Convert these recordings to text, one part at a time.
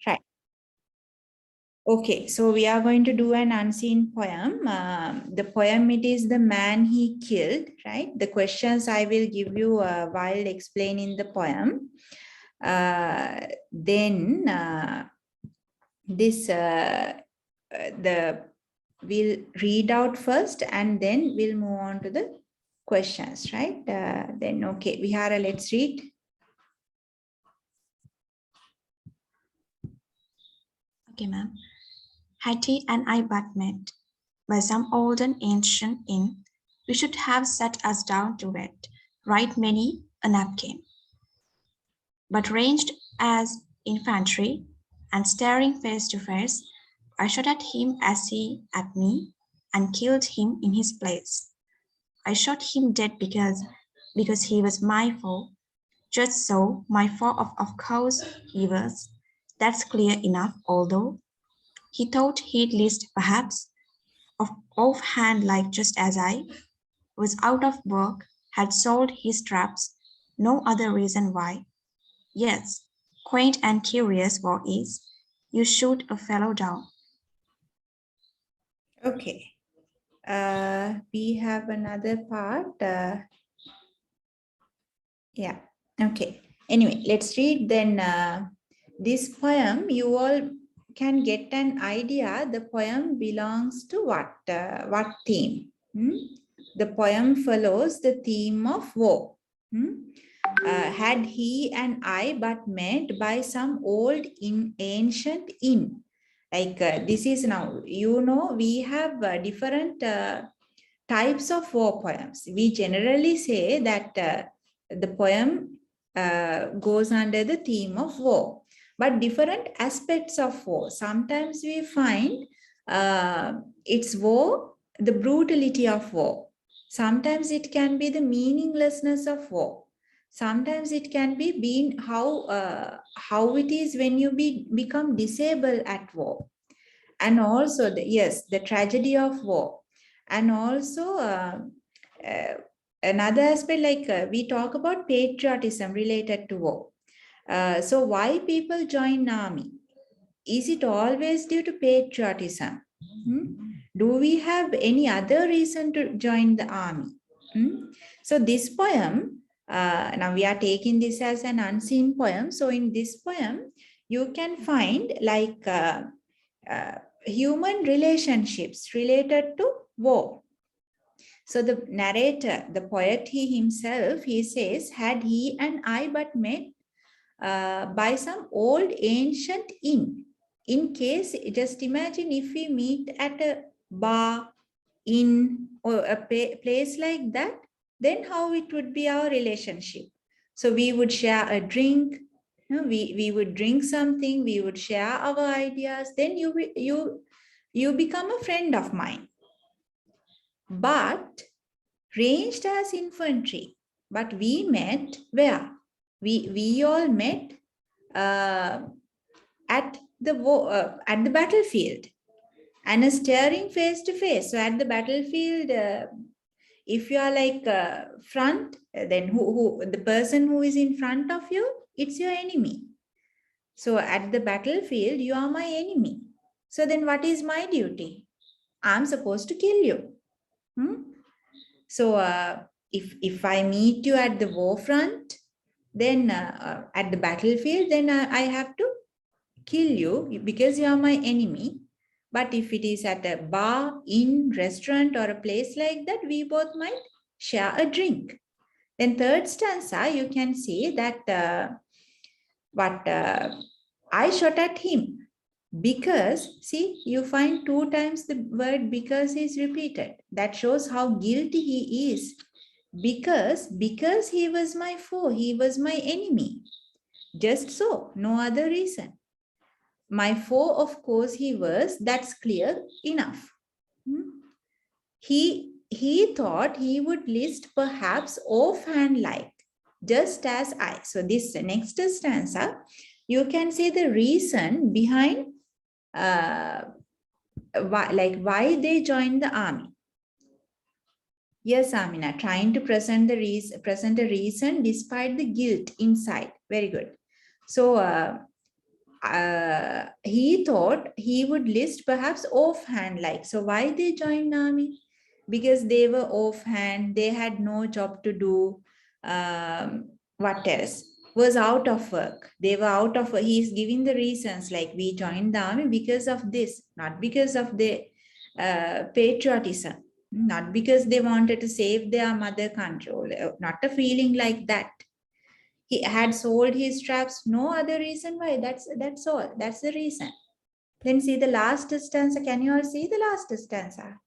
Right. Okay, so we are going to do an unseen poem. The poem, it is The Man He Killed, right? The questions I will give you while explaining the poem. Then we'll read out first and then we'll move on to the questions, right? Then, okay, Vihara, let's read. Okay, ma'am. Had he and I but met by some old and ancient inn, we should have sat us down to it, right many a napkin. But ranged as infantry, and staring face to face, I shot at him as he at me, and killed him in his place. I shot him dead because he was my foe. Just so, my foe of course he was. That's clear enough, although he thought he'd list perhaps of offhand like just as I was out of work, had sold his traps, no other reason why. Yes, quaint and curious what is, you shoot a fellow down. Okay. We have another part. Yeah. Okay. Anyway, let's read then this poem. You all can get an idea. The poem belongs to what theme? The poem follows the theme of war. Had he and I but met by some old ancient inn. Like this is now, we have different types of war poems. We generally say that the poem goes under the theme of war, but different aspects of war. Sometimes we find it's war, the brutality of war. Sometimes it can be the meaninglessness of war. Sometimes it can be being how it is when you become disabled at war, and also the tragedy of war, and also another aspect, like we talk about patriotism related to war. So why people join army? Is it always due to patriotism? Do we have any other reason to join the army? So this poem, now we are taking this as an unseen poem. So in this poem, you can find like human relationships related to war. So the narrator, the poet, he himself, he says, had he and I but met by some old ancient inn. In case, just imagine if we meet at a bar, inn, or a place like that, then how it would be our relationship. So we would share a drink, we would drink something, we would share our ideas, then you become a friend of mine. But ranged as infantry, but we met where? We all met at the battlefield, and staring face to face. So at the battlefield, if you are like front, then who the person who is in front of you, it's your enemy. So at the battlefield, you are my enemy. So then what is my duty? I'm supposed to kill you. So if I meet you at the war front, then at the battlefield, then I have to kill you because you are my enemy. But if it is at a bar, inn, restaurant, or a place like that, we both might share a drink. Then third stanza, you can see that I shot at him because, see, you find 2 times the word because is repeated. That shows how guilty he is. Because he was my foe, he was my enemy. Just so, no other reason. My foe, of course, he was, that's clear enough. He thought he would list perhaps offhand like, just as I. So this next stanza, you can see the reason behind why they joined the army. Yes, Amina, trying to present a reason despite the guilt inside. Very good. So he thought he would list perhaps offhand, like, so why they joined army? Because they were offhand, they had no job to do. What else? Was out of work. They were out of work. He's giving the reasons like we joined the army because of this, not because of the patriotism, not because they wanted to save their mother country, not a feeling like that. He had sold his traps, no other reason why. That's all. That's the reason. Then see the last stanza. Can you all see the last stanza?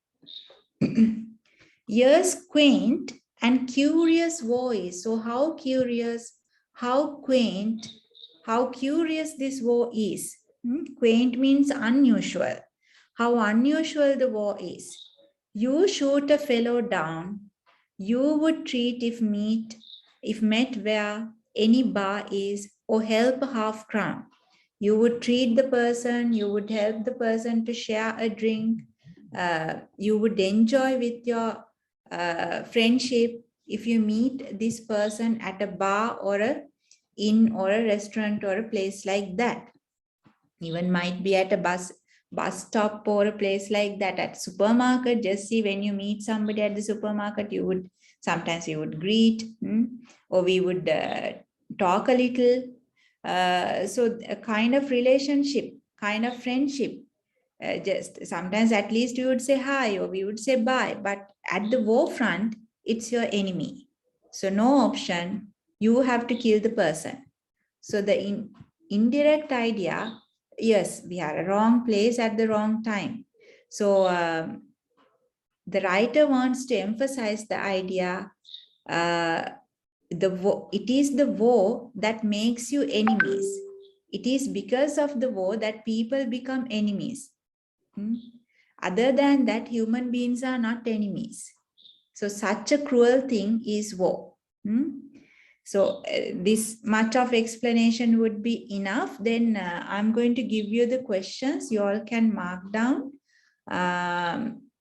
Yes, quaint and curious voice. So how curious, how quaint, how curious this war is. Quaint means unusual. How unusual the war is. You shoot a fellow down, you would treat if met where any bar is, or help a half crown. You would treat the person, you would help the person to share a drink, you would enjoy with your friendship if you meet this person at a bar or a inn or a restaurant or a place like that. Even might be at a bus stop or a place like that. At supermarket, just see, when you meet somebody at the supermarket, you would sometimes greet, or we would talk a little. So a kind of relationship, kind of friendship. Just sometimes at least you would say hi or we would say bye, but at the war front, it's your enemy. So no option, you have to kill the person. So the indirect idea, yes, we are a wrong place at the wrong time. So the writer wants to emphasize the idea, it is the war that makes you enemies. It is because of the war that people become enemies. Other than that, human beings are not enemies. So such a cruel thing is war. So this much of explanation would be enough. Then I'm going to give you the questions. You all can mark down.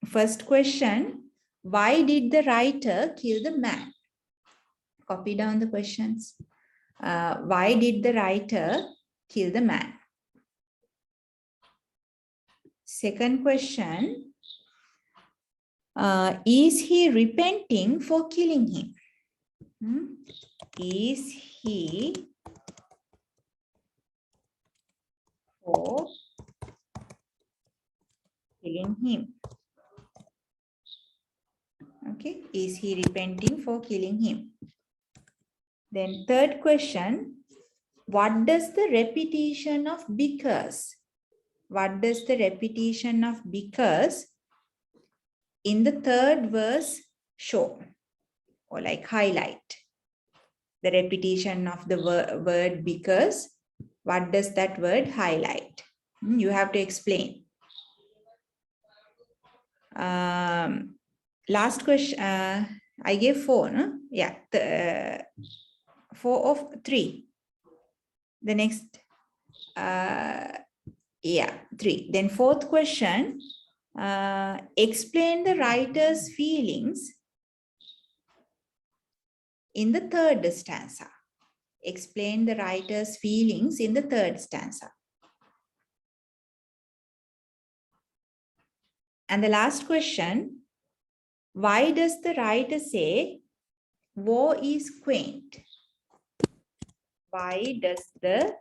First question, why did the writer kill the man? Copy down the questions. Why did the writer kill the man? Second question, is he repenting for killing him? Is he for killing him? Okay, is he repenting for killing him? Then third question, what does the repetition of because? What does the repetition of because in the third verse show or like highlight? The repetition of the word because, what does that word highlight? You have to explain. Last question, I gave 4, no? Yeah, 4 of 3. The next, yeah, 3. Then fourth question, explain the writer's feelings in the third stanza. Explain the writer's feelings in the third stanza. And the last question, why does the writer say war is quaint? Why does the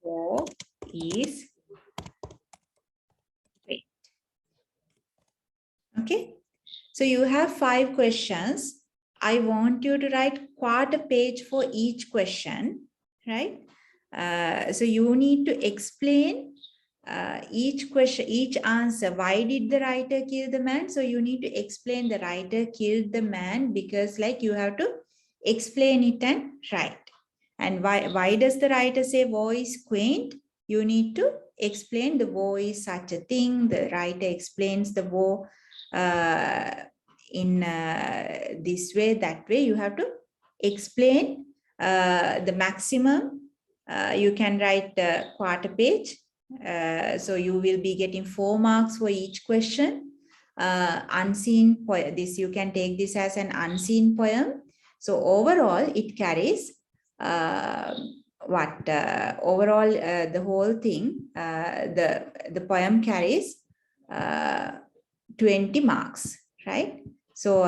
war is quaint? Okay, so you have 5 questions. I want you to write quarter page for each question, right? So you need to explain each question, each answer. Why did the writer kill the man? So you need to explain the writer killed the man because like you have to explain it and write. And why does the writer say war is quaint? You need to explain the war is such a thing. The writer explains the war in this way, that way. You have to explain the maximum. You can write quarter page. So you will be getting 4 marks for each question. Unseen poem. This you can take this as an unseen poem. So overall, it carries overall the whole thing, the poem carries 20 marks, right? So